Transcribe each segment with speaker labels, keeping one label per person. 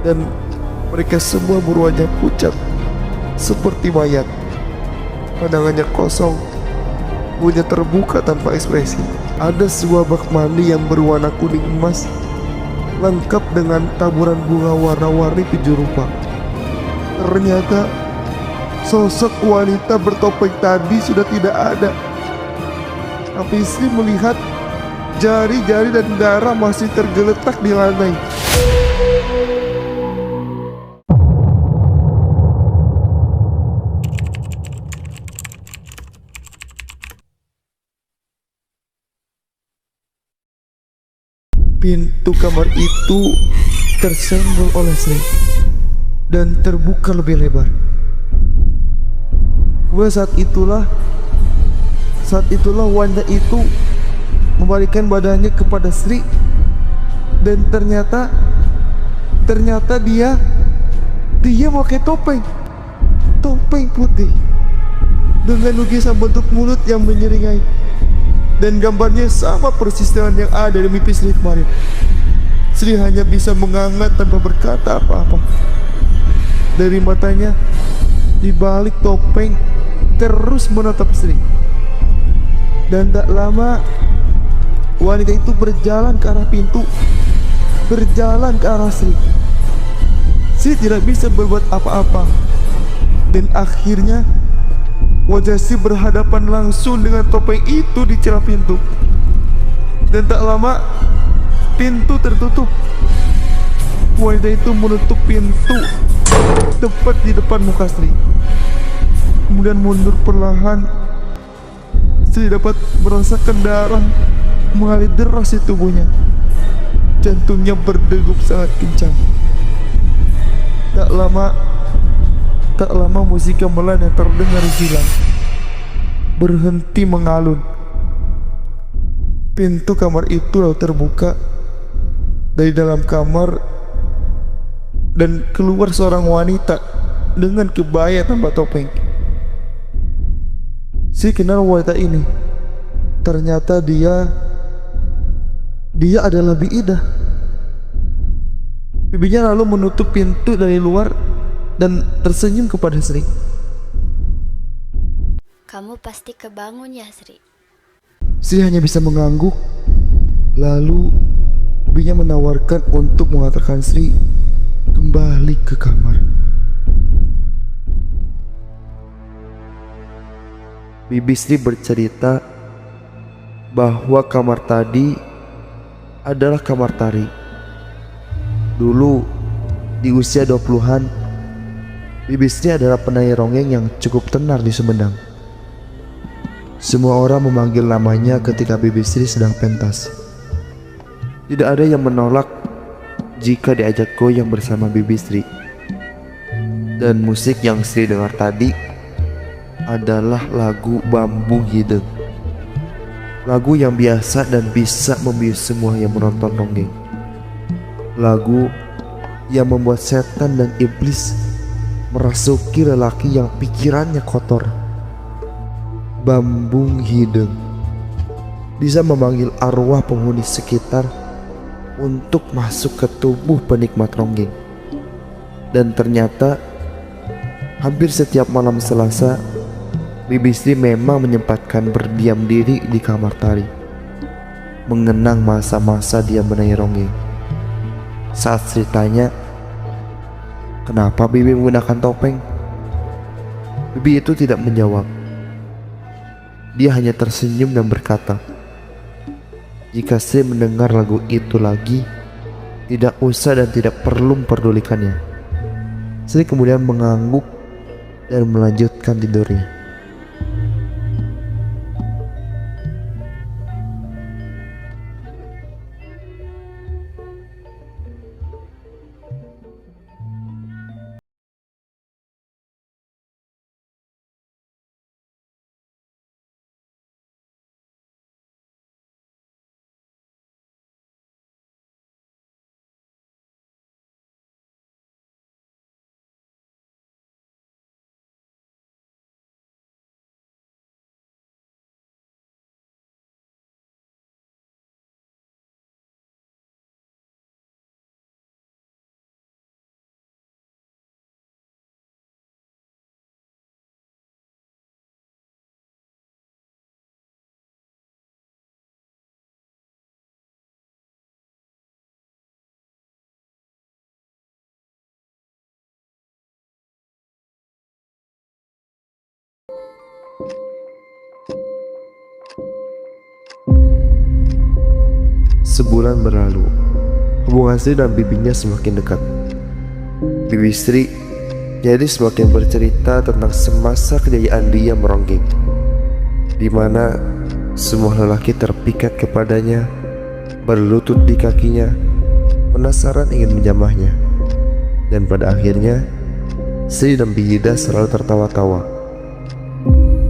Speaker 1: dan mereka semua berwajah pucat seperti mayat. Pandangannya kosong, mulutnya terbuka tanpa ekspresi. Ada sebuah bak mandi yang berwarna kuning emas, lengkap dengan taburan bunga warna-warni 7 rupa. Ternyata sosok wanita bertopeng tadi sudah tidak ada. Tapi Sri melihat jari-jari dan darah masih tergeletak di lantai. Pintu kamar itu tersenggol oleh Sri dan terbuka lebih lebar. Kemudian saat itulah wanita itu membalikkan badannya kepada Sri, dan ternyata dia pakai topeng putih dengan lukisan bentuk mulut yang menyeringai, dan gambarnya sama persis dengan yang ada di mimpi Sri kemarin. Sri hanya bisa menganga tanpa berkata apa-apa. Dari matanya di balik topeng terus menatap Sri. Dan tak lama wanita itu berjalan ke arah pintu, berjalan ke arah Sri. Sri tidak bisa berbuat apa-apa, dan akhirnya wajah Sri berhadapan langsung dengan topeng itu di celah pintu. Dan tak lama pintu tertutup. Wanita itu menutup pintu tepat di depan muka Sri. Kemudian mundur perlahan. Sri dapat merasakan darah mengalir deras di tubuhnya. Jantungnya berdegup sangat kencang. Tak lama musik gamelan yang terdengar hilang, berhenti mengalun. Pintu kamar itu lalu terbuka. Dari dalam kamar dan keluar seorang wanita dengan kebaya tanpa topeng. Si kenal wanita ini. Ternyata dia adalah Biida. Bibinya lalu menutup pintu dari luar dan tersenyum kepada Sri.
Speaker 2: Kamu pasti kebangun ya, Sri?
Speaker 1: Sri hanya bisa mengangguk. Lalu bibinya menawarkan untuk mengantarkan Sri kembali ke kamar. Bibi Sri bercerita bahwa kamar tadi adalah kamar tari. Dulu di usia 20-an, Bibi Sri adalah penari ronggeng yang cukup tenar di Sumedang. Semua orang memanggil namanya ketika Bibi Sri sedang pentas. Tidak ada yang menolak jika diajak goyang bersama Bibi Sri. Dan musik yang Sri dengar tadi adalah lagu Bambung Hideng. Lagu yang biasa dan bisa membius semua yang menonton ronggeng. Lagu yang membuat setan dan iblis merasuki lelaki yang pikirannya kotor. Bambung Hideng bisa memanggil arwah penghuni sekitar untuk masuk ke tubuh penikmat ronggeng. Dan ternyata hampir setiap malam Selasa, Bibi Sri memang menyempatkan berdiam diri di kamar tari, mengenang masa-masa dia menari ronggeng. Saat Sri tanya, "Kenapa Bibi menggunakan topeng?" Bibi itu tidak menjawab. Dia hanya tersenyum dan berkata, jika Sri mendengar lagu itu lagi, tidak usah dan tidak perlu memperdulikannya. Sri kemudian mengangguk dan melanjutkan tidurnya. Sebulan berlalu, hubungan Sri dan bibinya semakin dekat. Bibi Sri jadi semakin bercerita tentang semasa kejayaan dia meronggeng, di mana semua lelaki terpikat kepadanya, berlutut di kakinya, penasaran ingin menjamahnya. Dan pada akhirnya Sri dan Biyida selalu tertawa-tawa.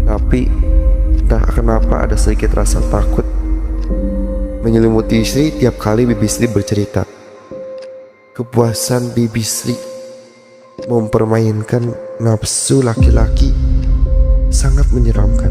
Speaker 1: Tapi entah kenapa ada sedikit rasa takut menyelimuti Sri tiap kali Bibi Sri bercerita. Kepuasan Bibi Sri mempermainkan nafsu laki-laki sangat menyeramkan.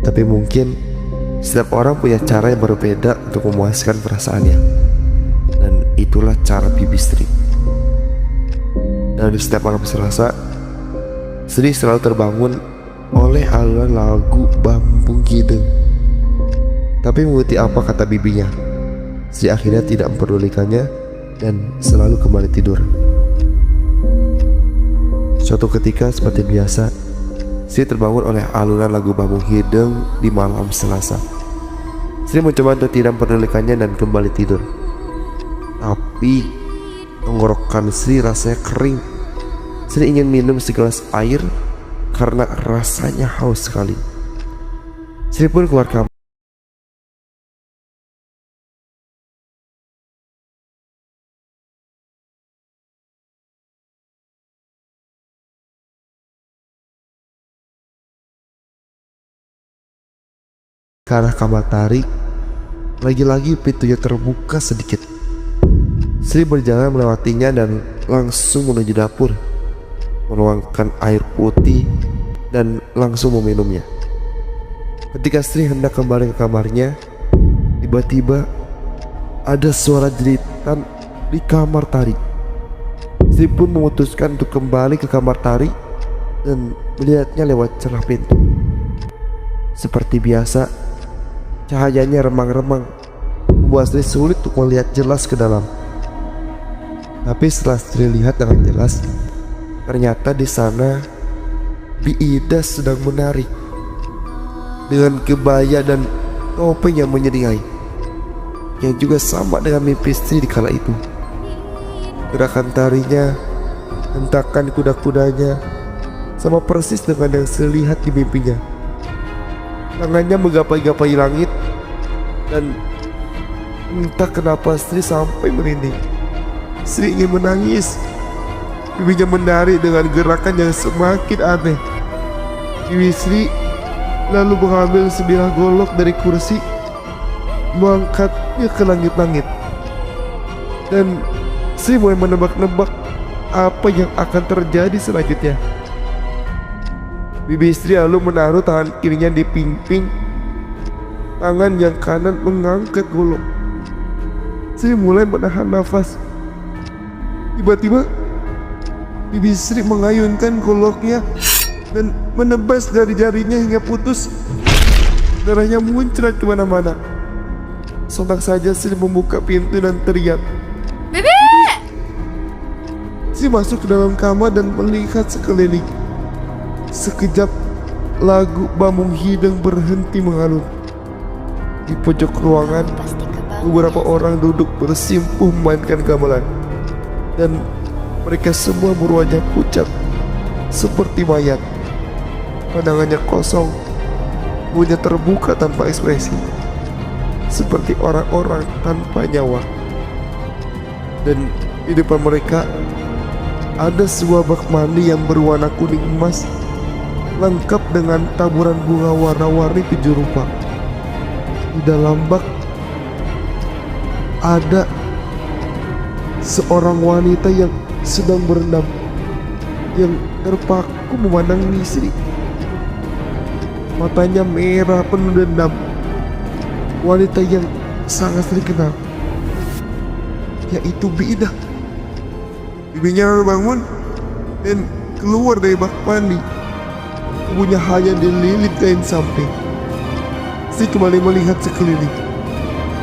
Speaker 1: Tapi mungkin setiap orang punya cara yang berbeda untuk memuaskan perasaannya, dan itulah cara Bibi Sri. Dan di setiap malam Selasa, Sri selalu terbangun oleh alunan lagu Bambu Gideng. Tapi mengikuti apa kata bibinya, Sri akhirnya tidak memperdulikannya dan selalu kembali tidur. Suatu ketika seperti biasa, Sri terbangun oleh alunan lagu Bambu Hideng di malam Selasa. Sri mencoba untuk tidak memperdulikannya dan kembali tidur. Tapi tenggorokan Sri rasanya kering. Sri ingin minum segelas air karena rasanya haus sekali. Sri pun keluar kamar. Ke arah kamar tarik, lagi-lagi pintunya terbuka sedikit. Sri berjalan melewatinya dan langsung menuju dapur, menuangkan air putih dan langsung meminumnya. Ketika Sri hendak kembali ke kamarnya, tiba-tiba ada suara jeritan di kamar tarik. Sri pun memutuskan untuk kembali ke kamar tarik dan melihatnya lewat celah pintu. Seperti biasa, cahayanya remang-remang membuat Sri sulit untuk melihat jelas ke dalam. Tapi setelah Sri lihat dengan jelas, ternyata di sana Biyida sedang menari dengan kebaya dan topeng yang menyeringai, yang juga sama dengan mimpi Sri di kala itu. Gerakan tarinya, hentakan kuda-kudanya sama persis dengan yang Sri lihat di mimpinya. Tangannya menggapai-gapai langit, dan entah kenapa Sri sampai merinding. Sri ingin menangis. Bibinya menari dengan gerakan yang semakin aneh. Bibi Sri lalu mengambil sebilah golok dari kursi, mengangkatnya ke langit-langit, dan Sri mulai menebak-nebak apa yang akan terjadi selanjutnya. Bibi Sri lalu menaruh tangan kirinya di pingping, tangan yang kanan mengangkat golok. Sri mulai menahan nafas. Tiba-tiba Bibi Sri mengayunkan goloknya dan menebas dari jarinya hingga putus. Darahnya muncrat kemana-mana. Sontak saja Sri membuka pintu dan teriak,
Speaker 2: Bibi!
Speaker 1: Sri masuk ke dalam kamar dan melihat sekeliling. Sekejap lagu Bambu Hideng berhenti mengalun. Di pojok ruangan,
Speaker 2: Pasti kebangun
Speaker 1: beberapa
Speaker 2: ya.
Speaker 1: orang duduk bersimpuh memainkan gamelan, dan mereka semua berwajah pucat seperti mayat. Pandangannya kosong, mulutnya terbuka tanpa ekspresi, seperti orang-orang tanpa nyawa. Dan di depan mereka ada sebuah bak mandi yang berwarna kuning emas, lengkap dengan taburan bunga warna-warni 7 rupa. Di dalam bak ada seorang wanita yang sedang berendam, yang terpaku memandang Sri. Matanya merah penuh dendam. Wanita yang sangat Sri kenal, yaitu Biyida. Bibinya lalu bangun dan keluar dari bak mandi. Tubuhnya hanya dililit kain samping. Sri kembali melihat sekeliling.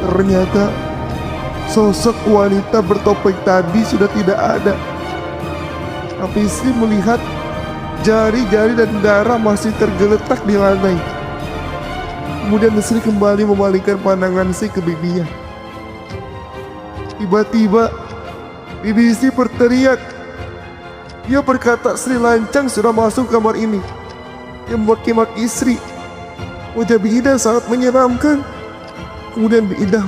Speaker 1: Ternyata sosok wanita bertopeng tadi sudah tidak ada. Tapi Sri melihat Jari-jari dan darah masih tergeletak di lantai. Kemudian Sri kembali memalingkan pandangan Sri ke bibinya. Tiba-tiba bibi Sri berteriak. Dia berkata Sri lancang sudah masuk kamar ini. Dia memaki-maki Sri. Wajah Bi Ida sangat menyeramkan. Kemudian Bi Ida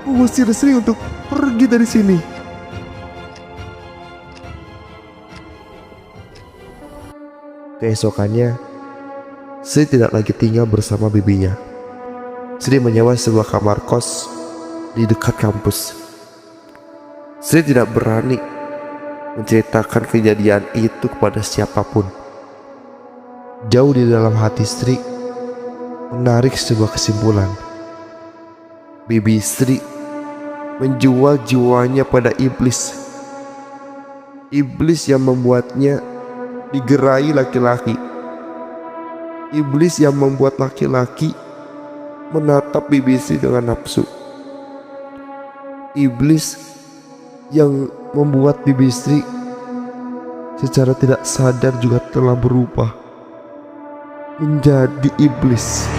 Speaker 1: mengusir Sri untuk pergi dari sini. Keesokannya, Sri tidak lagi tinggal bersama bibinya. Sri menyewa sebuah kamar kos di dekat kampus. Sri tidak berani menceritakan kejadian itu kepada siapapun. Jauh di dalam hati Sri menarik sebuah kesimpulan. Bibi Sri menjual jiwanya pada iblis. Iblis yang membuatnya digerai laki-laki. Iblis yang membuat laki-laki menatap bibi Sri dengan nafsu. Iblis yang membuat bibi Sri secara tidak sadar juga telah berubah menjadi iblis.